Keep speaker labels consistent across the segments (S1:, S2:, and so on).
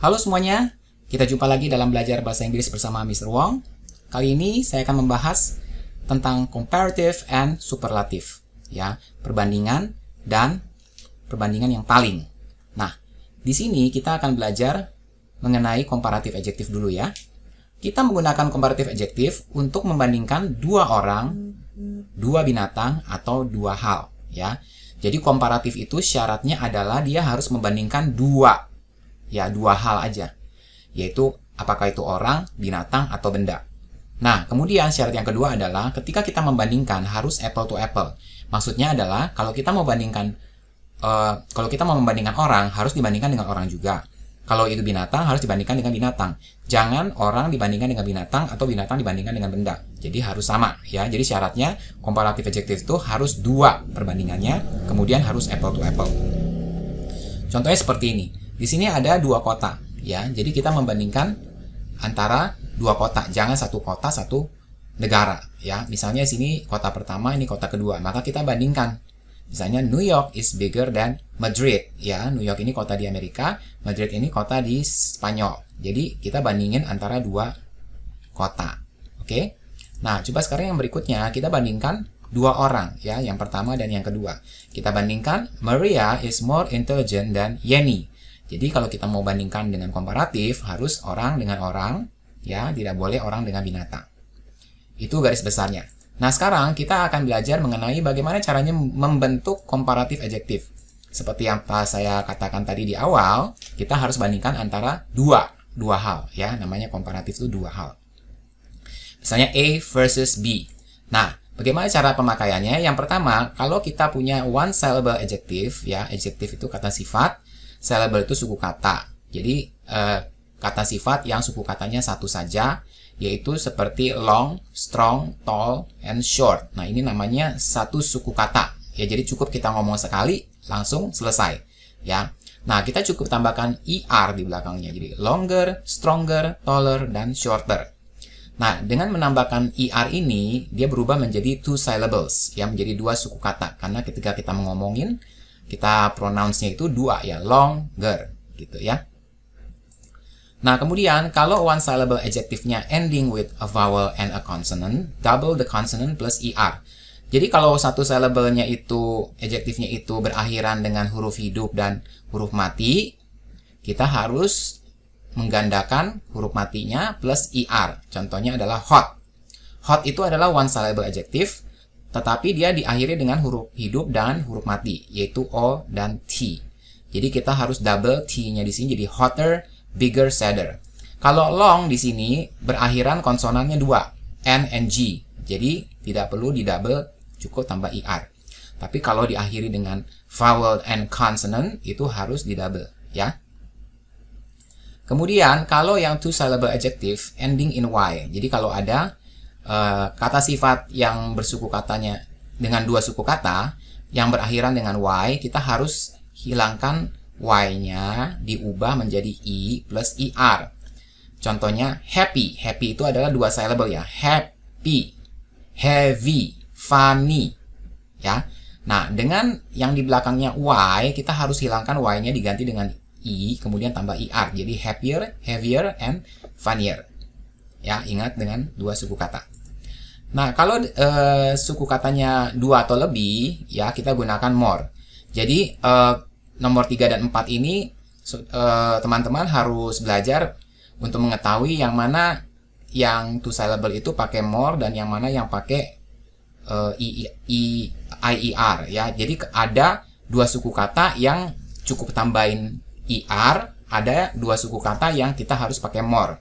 S1: Halo semuanya, kita jumpa lagi dalam belajar bahasa Inggris bersama Mr. Wong. Kali ini saya akan membahas tentang comparative and superlative, ya, perbandingan dan perbandingan yang paling. Nah, di sini kita akan belajar mengenai comparative adjective dulu ya. Kita menggunakan comparative adjective untuk membandingkan dua orang, dua binatang, atau dua hal, ya. Jadi komparatif itu syaratnya adalah dia harus membandingkan dua hal aja, yaitu apakah itu orang, binatang, atau benda. Nah, kemudian syarat yang kedua adalah ketika kita membandingkan harus apple to apple. Maksudnya adalah kalau kita mau membandingkan orang, harus dibandingkan dengan orang juga. Kalau itu binatang, harus dibandingkan dengan binatang. Jangan orang dibandingkan dengan binatang atau binatang dibandingkan dengan benda. Jadi harus sama, ya. Jadi syaratnya comparative adjective itu harus dua perbandingannya, kemudian harus apple to apple. Contohnya seperti ini. Di sini ada dua kota, ya. Jadi kita membandingkan antara dua kota, jangan satu kota satu negara, ya. Misalnya sini kota pertama, ini kota kedua, maka kita bandingkan. Misalnya New York is bigger than Madrid, ya. New York ini kota di Amerika, Madrid ini kota di Spanyol. Jadi kita bandingin antara dua kota, oke? Nah, coba sekarang yang berikutnya kita bandingkan dua orang, ya. Yang pertama dan yang kedua. Kita bandingkan Maria is more intelligent than Yenny. Jadi kalau kita mau bandingkan dengan komparatif, harus orang dengan orang, ya, tidak boleh orang dengan binatang. Itu garis besarnya. Nah, sekarang kita akan belajar mengenai bagaimana caranya membentuk comparative adjective. Seperti yang saya katakan tadi di awal, kita harus bandingkan antara dua hal, ya, namanya komparatif itu dua hal. Misalnya A versus B. Nah, bagaimana cara pemakaiannya? Yang pertama, kalau kita punya one syllable adjective, ya, adjective itu kata sifat, syllable itu suku kata. Jadi kata sifat yang suku katanya satu saja, yaitu seperti long, strong, tall, and short. Nah, ini namanya satu suku kata. Ya, jadi cukup kita ngomong sekali, langsung selesai. Ya. Nah, kita cukup tambahkan ER di belakangnya. Jadi longer, stronger, taller, dan shorter. Nah, dengan menambahkan ER ini, dia berubah menjadi two syllables, ya, menjadi dua suku kata. Karena ketika kita ngomongin, kita pronounce-nya itu dua, ya, longer, gitu ya. Nah, kemudian kalau one syllable adjective-nya ending with a vowel and a consonant, double the consonant plus ER. Jadi kalau satu syllable-nya itu, adjective-nya itu berakhiran dengan huruf hidup dan huruf mati, kita harus menggandakan huruf matinya plus ER. Contohnya adalah hot. Hot itu adalah one syllable adjective, tetapi dia diakhiri dengan huruf hidup dan huruf mati, yaitu O dan T. Jadi kita harus double T-nya di sini jadi hotter, bigger, sadder. Kalau long di sini berakhiran konsonannya dua, N and G. Jadi tidak perlu di double, cukup tambah ER. Tapi kalau diakhiri dengan vowel and consonant itu harus di double, ya. Kemudian kalau yang two syllable adjective ending in Y. Jadi kalau ada kata sifat yang bersuku katanya dengan dua suku kata yang berakhiran dengan Y, kita harus hilangkan Y-nya, diubah menjadi I plus ER. Contohnya happy. Happy itu adalah dua syllable, ya. Happy, heavy, funny, ya. Nah, dengan yang di belakangnya Y, kita harus hilangkan Y-nya diganti dengan I, kemudian tambah ER. Jadi happier, heavier, and funnier. Ya, ingat dengan dua suku kata. Nah, kalau suku katanya dua atau lebih, ya, kita gunakan more. Jadi, nomor 3 dan 4 ini, teman-teman harus belajar untuk mengetahui yang mana yang two syllable itu pakai more dan yang mana yang pakai IER, ya. Jadi, ada dua suku kata yang cukup tambahin ER, ada dua suku kata yang kita harus pakai more.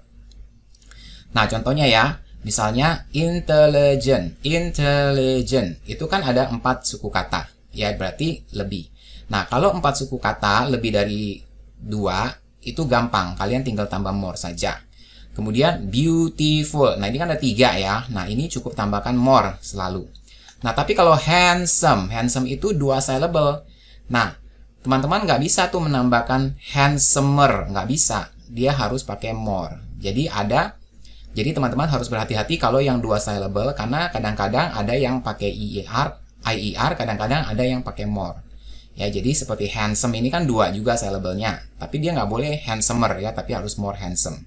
S1: Nah, contohnya ya, misalnya intelligent. Intelligent itu kan ada 4 suku kata, ya, berarti lebih. Nah, kalau 4 suku kata lebih dari 2, itu gampang, kalian tinggal tambah more saja. Kemudian beautiful, nah ini kan ada 3 ya, nah ini cukup tambahkan more selalu. Nah, tapi kalau handsome, handsome itu 2 syllable. Nah, teman-teman nggak bisa tuh menambahkan handsomer, nggak bisa, dia harus pakai more. Jadi teman-teman harus berhati-hati kalau yang 2 syllable, karena kadang-kadang ada yang pakai IER, kadang-kadang ada yang pakai more. Ya, jadi seperti handsome ini kan dua juga syllable-nya, tapi dia nggak boleh handsomer ya, tapi harus more handsome.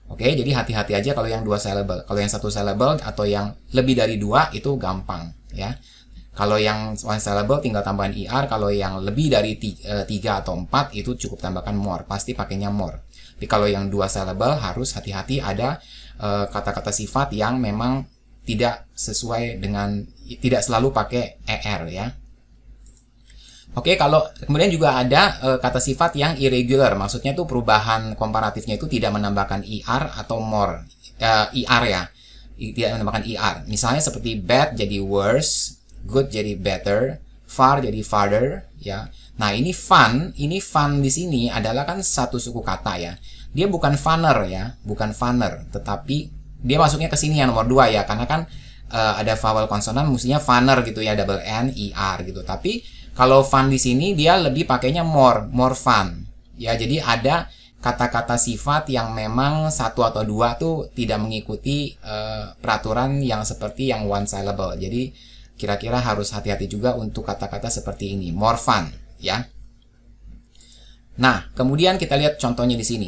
S1: Oke, jadi hati-hati aja kalau yang dua syllable. Kalau yang satu syllable atau yang lebih dari dua itu gampang ya. Kalau yang one syllable tinggal tambahan er, kalau yang lebih dari 3 atau 4 itu cukup tambahkan more, pasti pakainya more. Tapi kalau yang dua syllable harus hati-hati ada kata-kata sifat yang memang tidak sesuai dengan, tidak selalu pakai er ya. Oke, kalau kemudian juga ada kata sifat yang irregular, maksudnya itu perubahan komparatifnya itu tidak menambahkan er atau more, er ya, tidak menambahkan er. Misalnya seperti bad jadi worse, good jadi better, far jadi farther, ya. Nah ini fun di sini adalah kan satu suku kata ya. Dia bukan funner ya, bukan funner, tetapi dia masuknya ke sini yang nomor 2 ya, karena kan ada vowel konsonan, mestinya funner gitu ya, double n, er gitu. Tapi kalau fun di sini dia lebih pakainya more fun. Ya, jadi ada kata-kata sifat yang memang satu atau dua tuh tidak mengikuti peraturan yang seperti yang one syllable. Jadi kira-kira harus hati-hati juga untuk kata-kata seperti ini, more fun, ya. Nah, kemudian kita lihat contohnya di sini.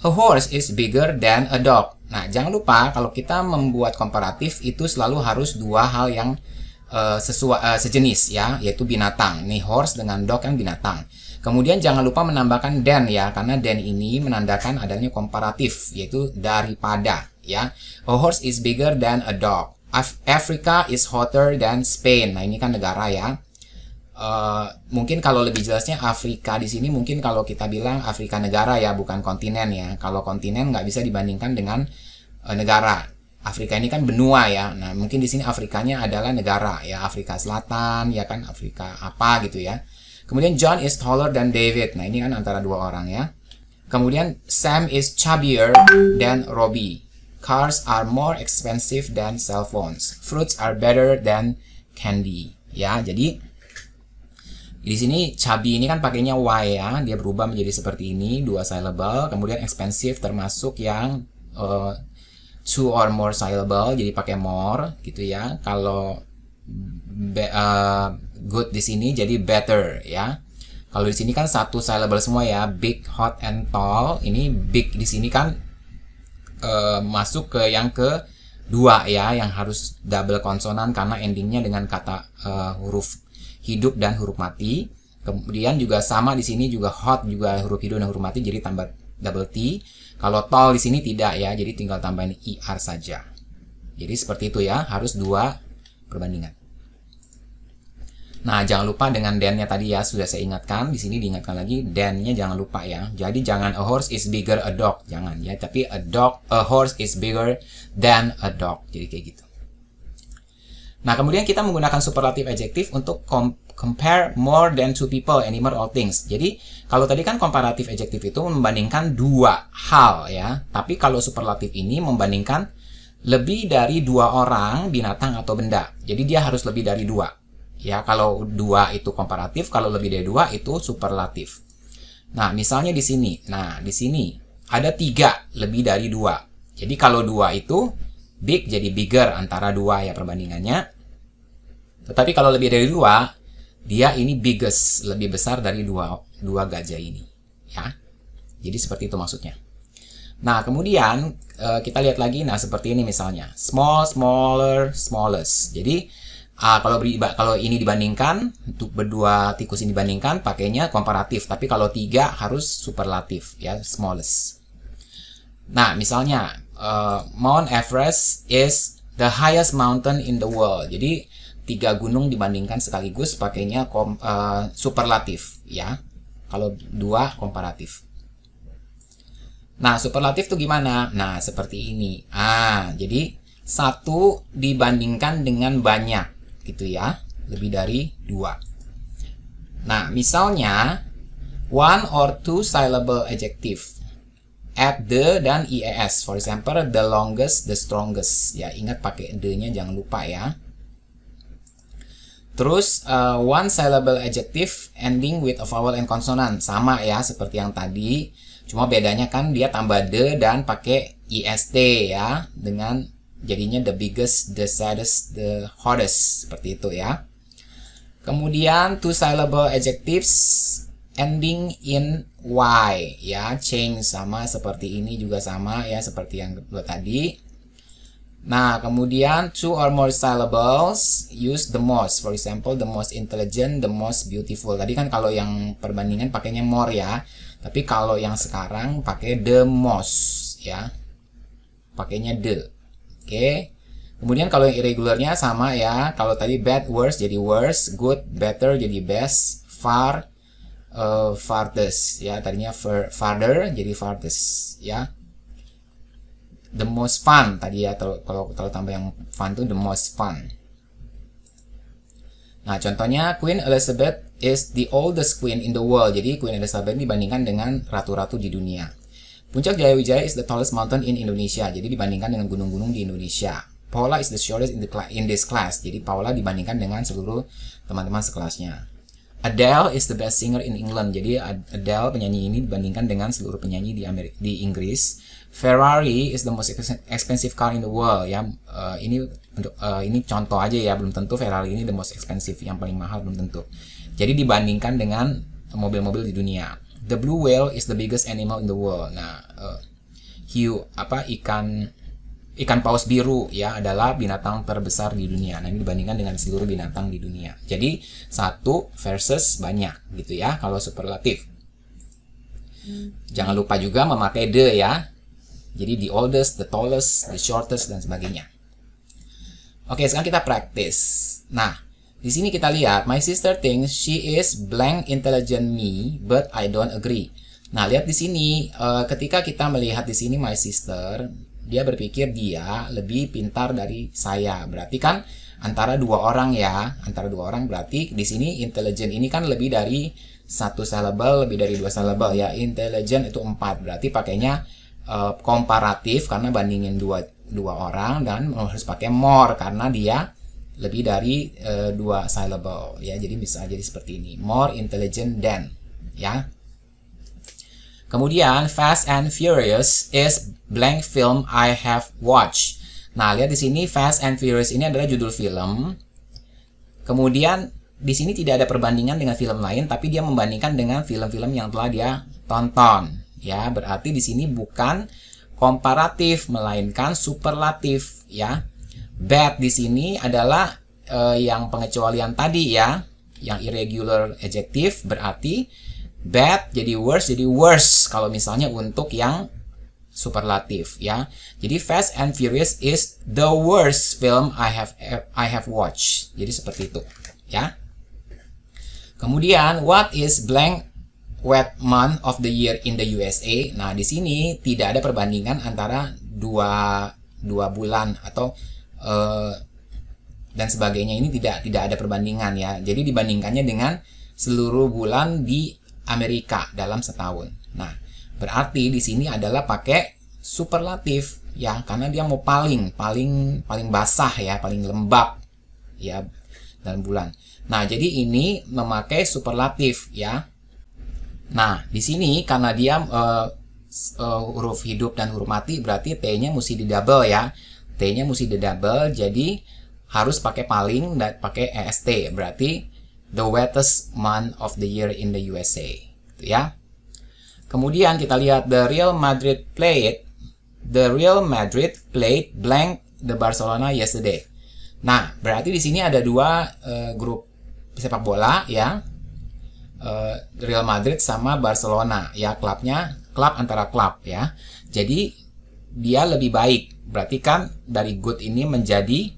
S1: A horse is bigger than a dog. Nah, jangan lupa kalau kita membuat komparatif itu selalu harus dua hal yang sejenis ya, yaitu binatang. Nih horse dengan dog kan binatang. Kemudian jangan lupa menambahkan than ya, karena than ini menandakan adanya komparatif, yaitu daripada ya. A horse is bigger than a dog. Africa is hotter than Spain. Nah, ini kan negara ya. Mungkin kalau lebih jelasnya Afrika di sini mungkin kalau kita bilang Afrika negara ya, bukan kontinen ya. Kalau kontinen nggak bisa dibandingkan dengan negara. Afrika ini kan benua ya. Nah, mungkin di sini Afrikanya adalah negara ya, Afrika Selatan ya kan, Afrika apa gitu ya. Kemudian John is taller than David. Nah, ini kan antara dua orang ya. Kemudian Sam is chubbier than Robbie. Cars are more expensive than cell phones. Fruits are better than candy. Ya, jadi di sini chubby ini kan pakainya y ya, dia berubah menjadi seperti ini, dua syllable. Kemudian expensive termasuk yang two or more syllable, jadi pakai more gitu ya. Kalau good di sini jadi better ya. Kalau di sini kan satu syllable semua ya, big, hot, and tall. Ini big di sini kan masuk ke yang kedua ya, yang harus double konsonan karena endingnya dengan kata huruf hidup dan huruf mati. Kemudian juga sama di sini juga hot juga huruf hidup dan huruf mati, jadi tambah double T. Kalau tall di sini tidak ya, jadi tinggal tambahin er saja. Jadi seperti itu ya, harus dua perbandingan. Nah, jangan lupa dengan than-nya tadi ya, sudah saya ingatkan. Di sini diingatkan lagi, than-nya jangan lupa ya. Jadi jangan a horse is bigger a dog, jangan ya. Tapi a horse is bigger than a dog. Jadi kayak gitu. Nah, kemudian kita menggunakan superlative adjective untuk compare more than two people, animal, or things. Jadi, kalau tadi kan comparative adjective itu membandingkan dua hal ya. Tapi kalau superlative ini membandingkan lebih dari dua orang, binatang, atau benda. Jadi dia harus lebih dari dua. Ya, kalau dua itu komparatif, kalau lebih dari dua itu superlatif. Nah, misalnya di sini. Nah, di sini ada 3 lebih dari 2. Jadi kalau 2 itu big jadi bigger antara 2 ya perbandingannya. Tetapi kalau lebih dari 2, dia ini biggest, lebih besar dari dua gajah ini. Ya. Jadi seperti itu maksudnya. Nah, kemudian kita lihat lagi, nah seperti ini misalnya. Small, smaller, smallest. Jadi, kalau ini dibandingkan, untuk berdua tikus ini dibandingkan, pakainya komparatif. Tapi kalau 3 harus superlatif, ya, smallest. Nah, misalnya, Mount Everest is the highest mountain in the world. Jadi, 3 gunung dibandingkan sekaligus pakainya superlatif, ya. Kalau 2 komparatif. Nah, superlatif tuh gimana? Nah, seperti ini. Jadi 1 dibandingkan dengan banyak, gitu ya. Lebih dari 2. Nah, misalnya, 1 or 2 syllable adjective. Add the dan ies. For example, the longest, the strongest. Ya, ingat pakai the-nya, jangan lupa ya. Terus, 1 syllable adjective ending with a vowel and consonant. Sama ya, seperti yang tadi. Cuma bedanya kan dia tambah the dan pakai ist ya. Dengan jadinya the biggest, the saddest, the hottest. Seperti itu ya. Kemudian two syllable adjectives ending in y, ya, change sama seperti ini juga sama ya, seperti yang kedua tadi. Nah, kemudian two or more syllables use the most. For example, the most intelligent, the most beautiful. Tadi kan kalau yang perbandingan pakainya more ya. Tapi kalau yang sekarang pakai the most ya. Pakainya the. Oke. Kemudian kalau yang irregularnya sama ya. Kalau tadi bad, worse jadi worse, good, better jadi best, far, farthest ya. Tadinya farther jadi farthest ya. The most fun tadi ya, kalau tambah yang fun tuh the most fun. Nah, contohnya Queen Elizabeth is the oldest queen in the world. Jadi Queen Elizabeth dibandingkan dengan ratu-ratu di dunia. Puncak Jayawijaya is the tallest mountain in Indonesia. Jadi dibandingkan dengan gunung-gunung di Indonesia. Paula is the shortest in this class. Jadi Paula dibandingkan dengan seluruh teman-teman sekelasnya. Adele is the best singer in England. Jadi Adele penyanyi ini dibandingkan dengan seluruh penyanyi di Inggris. Ferrari is the most expensive car in the world ya. Ini contoh aja ya, belum tentu Ferrari ini the most expensive, yang paling mahal belum tentu. Jadi dibandingkan dengan mobil-mobil di dunia. The blue whale is the biggest animal in the world. Nah, ikan paus biru ya adalah binatang terbesar di dunia. Nah, ini dibandingkan dengan seluruh binatang di dunia. Jadi satu versus banyak gitu ya kalau superlatif. Jangan lupa juga memakai the ya. Jadi the oldest, the tallest, the shortest, dan sebagainya. Oke, sekarang kita praktis. Nah, di sini kita lihat, my sister thinks she is blank intelligent me, but I don't agree. Nah, lihat di sini, ketika kita melihat di sini my sister, dia berpikir dia lebih pintar dari saya. Berarti kan antara dua orang ya, antara dua orang berarti di sini intelligent ini kan lebih dari satu syllable, lebih dari dua syllable ya. Intelligent itu 4, berarti pakainya komparatif karena bandingin dua orang, dan harus pakai more karena dia lebih dari 2 syllable ya. Jadi bisa jadi seperti ini, more intelligent than ya. Kemudian Fast and Furious is blank film I have watched. Nah, lihat di sini Fast and Furious ini adalah judul film. Kemudian di sini tidak ada perbandingan dengan film lain, tapi dia membandingkan dengan film-film yang telah dia tonton. Ya, berarti di sini bukan komparatif melainkan superlatif ya. Bad di sini adalah yang pengecualian tadi ya, yang irregular adjective, berarti bad jadi worse kalau misalnya untuk yang superlatif ya. Jadi Fast and Furious is the worst film I have watched. Jadi seperti itu ya. Kemudian what is blank wet month of the year in the USA. Nah, di sini tidak ada perbandingan antara dua bulan atau dan sebagainya. Ini tidak ada perbandingan ya. Jadi dibandingkannya dengan seluruh bulan di Amerika dalam setahun. Nah, berarti di sini adalah pakai superlatif ya, karena dia mau paling basah ya, paling lembab ya dalam bulan. Nah, jadi ini memakai superlatif ya. Nah, di sini karena dia huruf hidup dan huruf mati, berarti T-nya mesti di double ya. T-nya mesti di double, jadi harus pakai paling dan pakai EST. Berarti the wettest month of the year in the USA. Gitu ya. Kemudian kita lihat the Real Madrid played blank the Barcelona yesterday. Nah, berarti di sini ada dua grup sepak bola ya. Real Madrid sama Barcelona ya, klub antara klub ya. Jadi dia lebih baik, berarti kan dari good ini menjadi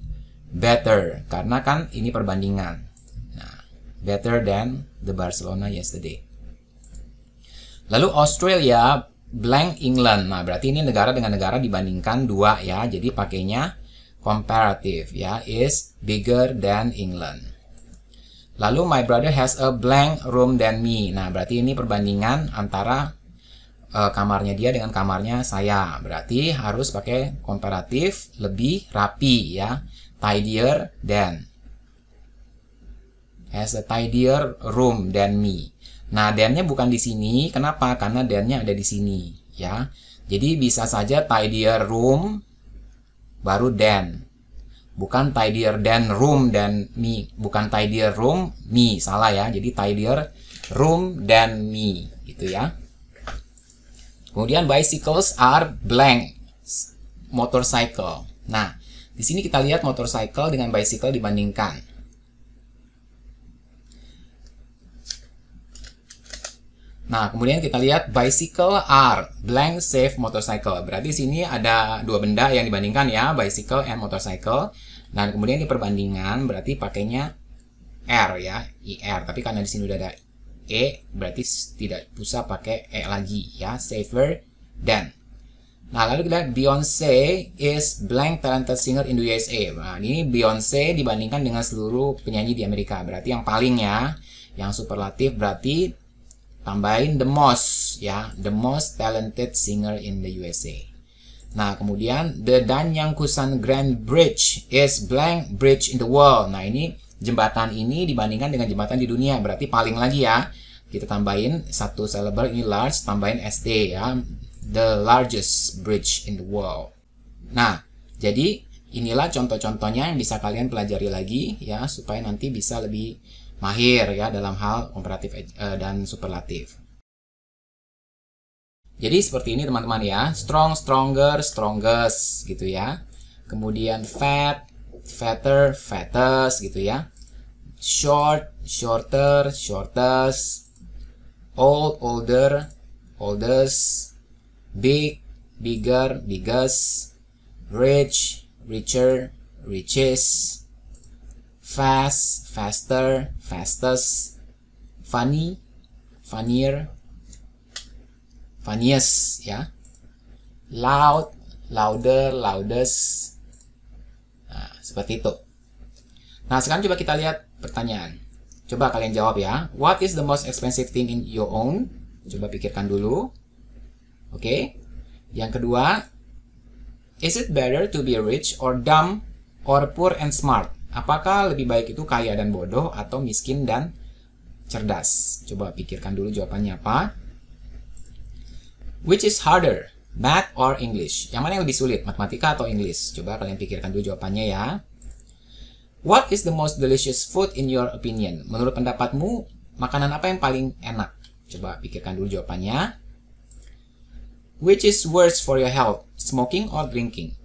S1: better karena kan ini perbandingan. Nah, better than the Barcelona yesterday. Lalu Australia blank England. Nah, berarti ini negara dengan negara dibandingkan dua ya. Jadi pakainya comparative ya, is bigger than England. Lalu my brother has a blank room than me. Nah, berarti ini perbandingan antara kamarnya dia dengan kamarnya saya. Berarti harus pakai komparatif, lebih rapi ya. Tidier than. Has a tidier room than me. Nah, than-nya bukan di sini. Kenapa? Karena than-nya ada di sini ya. Jadi bisa saja tidier room baru than. Bukan tidier than room dan me. Bukan tidier room, me. Salah ya. Jadi tidier room than me. Gitu ya. Kemudian bicycles are blank. Motorcycle. Nah, di sini kita lihat motorcycle dengan bicycle dibandingkan. Nah, kemudian kita lihat bicycle are blank save motorcycle. Berarti sini ada dua benda yang dibandingkan ya, bicycle and motorcycle. Dan kemudian di perbandingan berarti pakainya R ya, IR. Tapi karena di sini udah ada E, berarti tidak usah pakai E lagi ya, safer than. Nah, lalu kita lihat Beyonce is blank talented singer in the USA. Nah, ini Beyonce dibandingkan dengan seluruh penyanyi di Amerika. Berarti yang paling ya, yang superlatif berarti tambahin the most ya, the most talented singer in the USA. Nah, kemudian the Danyangkusan Grand Bridge is blank bridge in the world. Nah, ini jembatan ini dibandingkan dengan jembatan di dunia, berarti paling lagi ya. Kita tambahin satu syllable, ini large, tambahin st ya, the largest bridge in the world. Nah, jadi inilah contoh-contohnya yang bisa kalian pelajari lagi ya, supaya nanti bisa lebih mahir ya dalam hal komparatif dan superlatif. Jadi seperti ini teman-teman ya, strong, stronger, strongest gitu ya. Kemudian fat, fatter, fattest gitu ya. Short, shorter, shortest. Old, older, oldest. Big, bigger, biggest. Rich, richer, richest. Fast, faster, fastest. Funny, funnier, funniest ya. Loud, louder, loudest. Nah, seperti itu. Nah, sekarang coba kita lihat pertanyaan. Coba kalian jawab ya. What is the most expensive thing in your own? Coba pikirkan dulu. Oke. Yang kedua, is it better to be rich or dumb or poor and smart? Apakah lebih baik itu kaya dan bodoh atau miskin dan cerdas? Coba pikirkan dulu jawabannya apa. Which is harder, math or English? Yang mana yang lebih sulit, matematika atau English? Coba kalian pikirkan dulu jawabannya ya. What is the most delicious food in your opinion? Menurut pendapatmu, makanan apa yang paling enak? Coba pikirkan dulu jawabannya. Which is worse for your health, smoking or drinking?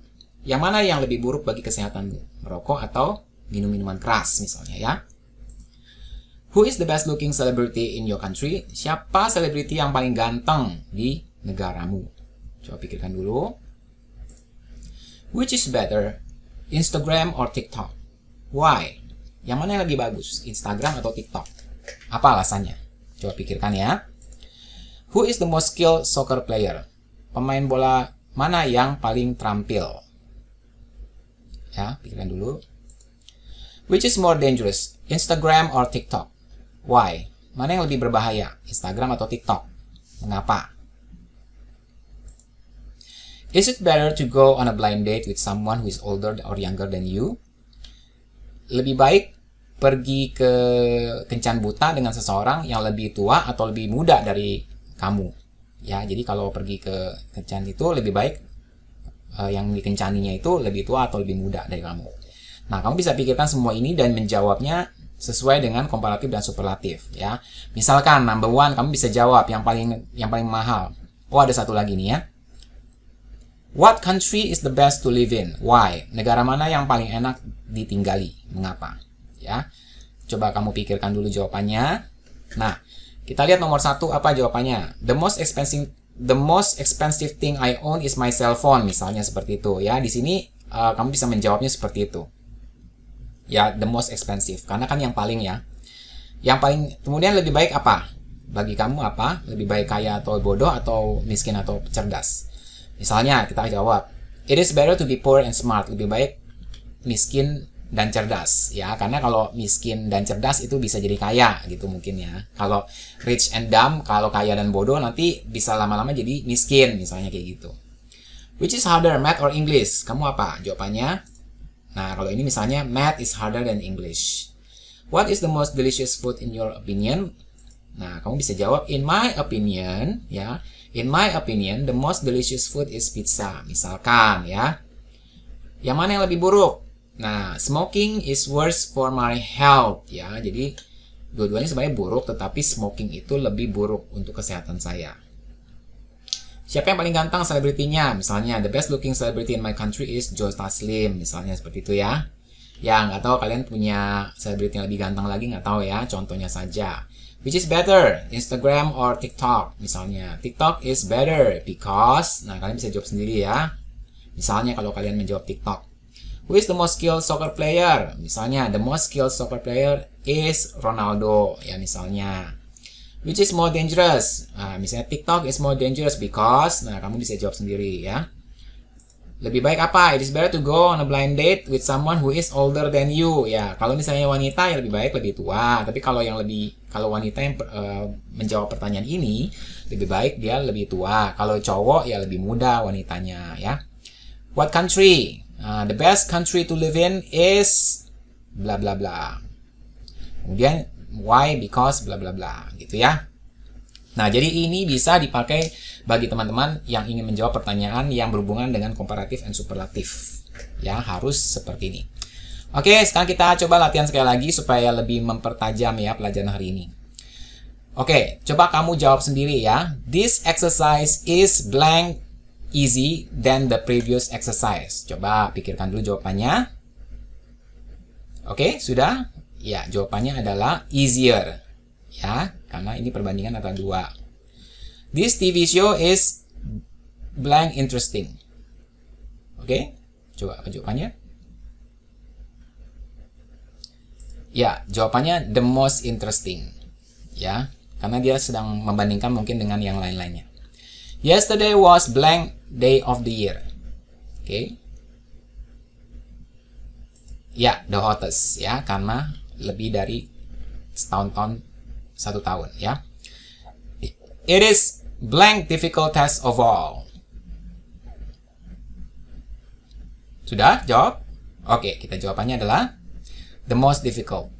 S1: Yang mana yang lebih buruk bagi kesehatanmu? Merokok atau minum minuman keras misalnya ya. Who is the best looking celebrity in your country? Siapa selebriti yang paling ganteng di negaramu? Coba pikirkan dulu. Which is better, Instagram or TikTok? Why? Yang mana yang lebih bagus, Instagram atau TikTok? Apa alasannya? Coba pikirkan ya. Who is the most skilled soccer player? Pemain bola mana yang paling terampil? Ya, pikirkan dulu. Which is more dangerous, Instagram or TikTok? Why? Mana yang lebih berbahaya, Instagram atau TikTok? Mengapa? Is it better to go on a blind date with someone who is older or younger than you? Lebih baik pergi ke kencan buta dengan seseorang yang lebih tua atau lebih muda dari kamu. Ya, jadi kalau pergi ke kencan itu lebih baik yang dikencaninya itu lebih tua atau lebih muda dari kamu. Nah, kamu bisa pikirkan semua ini dan menjawabnya sesuai dengan komparatif dan superlatif ya. Misalkan number one, kamu bisa jawab yang paling mahal. Oh, ada satu lagi nih ya. What country is the best to live in? Why? Negara mana yang paling enak ditinggali? Mengapa? Ya. Coba kamu pikirkan dulu jawabannya. Nah, kita lihat nomor satu apa jawabannya. The most expensive thing I own is my cell phone, misalnya seperti itu ya. Di sini kamu bisa menjawabnya seperti itu. Ya, the most expensive karena kan yang paling ya. Yang paling kemudian lebih baik apa? Bagi kamu apa? Lebih baik kaya atau bodoh atau miskin atau cerdas? Misalnya kita jawab, it is better to be poor and smart. Lebih baik miskin dan cerdas ya, karena kalau miskin dan cerdas itu bisa jadi kaya gitu mungkin ya. Kalau rich and dumb, kalau kaya dan bodoh nanti bisa lama-lama jadi miskin misalnya kayak gitu. Which is harder, math or English? Kamu apa jawabannya? Nah, kalau ini misalnya math is harder than English. What is the most delicious food in your opinion? Nah, kamu bisa jawab in my opinion ya. In my opinion, the most delicious food is pizza. Misalkan ya. Yang mana yang lebih buruk? Nah, smoking is worse for my health ya. Jadi dua-duanya sebenarnya buruk, tetapi smoking itu lebih buruk untuk kesehatan saya. Siapa yang paling gantang selebritinya? Misalnya, the best looking celebrity in my country is Joe Taslim. Misalnya seperti itu ya. Ya, nggak tahu kalian punya selebriti yang lebih gantang lagi, nggak tahu ya. Contohnya saja. Which is better, Instagram or TikTok? Misalnya, TikTok is better because, nah kalian bisa jawab sendiri ya. Misalnya kalau kalian menjawab TikTok. Who is the most skilled soccer player? Misalnya, the most skilled soccer player is Ronaldo. Ya, misalnya. Which is more dangerous? Nah, misalnya TikTok is more dangerous because, nah kamu bisa jawab sendiri ya. Lebih baik apa? It is better to go on a blind date with someone who is older than you. Ya, kalau misalnya wanita ya lebih baik lebih tua. Tapi kalau wanita yang menjawab pertanyaan ini, lebih baik dia lebih tua. Kalau cowok ya lebih muda wanitanya ya. What country? The best country to live in is bla bla bla. Kemudian why, because, bla bla bla gitu ya. Nah, jadi ini bisa dipakai bagi teman-teman yang ingin menjawab pertanyaan yang berhubungan dengan komparatif and superlatif. Ya, harus seperti ini. Oke, sekarang kita coba latihan sekali lagi supaya lebih mempertajam ya pelajaran hari ini. Oke, coba kamu jawab sendiri ya. This exercise is blank easy than the previous exercise. Coba pikirkan dulu jawabannya. Oke, sudah? Ya, jawabannya adalah easier. Ya, karena ini perbandingan antara dua. This TV show is blank interesting. Oke, coba apa jawabannya? Ya, jawabannya the most interesting. Ya, karena dia sedang membandingkan mungkin dengan yang lain-lainnya. Yesterday was blank day of the year. Oke. Ya, the hottest ya, karena lebih dari setahun-tahun 1 tahun ya. It is blank difficult test of all. Sudah jawab? Oke, kita jawabannya adalah the most difficult.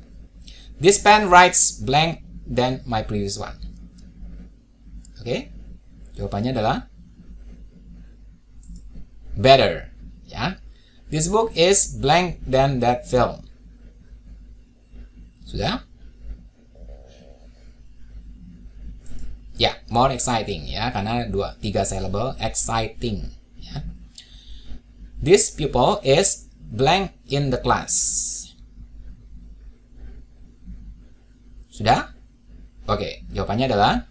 S1: This pen writes blank than my previous one. Oke, jawabannya adalah better ya. This book is blank than that film. Sudah? Ya, more exciting ya, karena 3 syllable, exciting ya. This pupil is blank in the class. Sudah? Oke, jawabannya adalah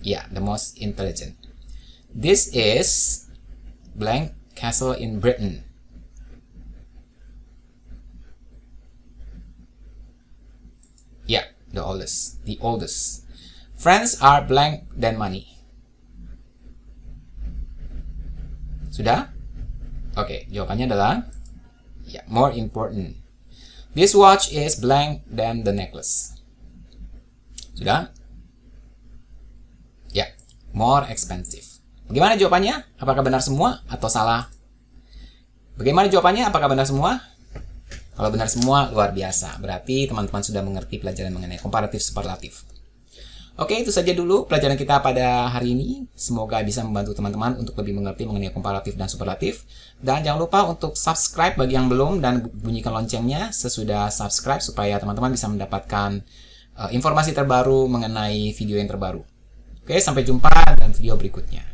S1: ya, the most intelligent. This is blank castle in Britain. Ya, the oldest. Friends are blank than money. Sudah? Oke, jawabannya adalah ya, more important. This watch is blank than the necklace. Sudah? Ya, more expensive. Bagaimana jawabannya? Apakah benar semua atau salah? Bagaimana jawabannya? Apakah benar semua? Kalau benar semua, luar biasa. Berarti teman-teman sudah mengerti pelajaran mengenai komparatif superlatif. Oke, itu saja dulu pelajaran kita pada hari ini. Semoga bisa membantu teman-teman untuk lebih mengerti mengenai komparatif dan superlatif. Dan jangan lupa untuk subscribe bagi yang belum dan bunyikan loncengnya sesudah subscribe supaya teman-teman bisa mendapatkan informasi terbaru mengenai video yang terbaru. Oke, sampai jumpa dalam video berikutnya.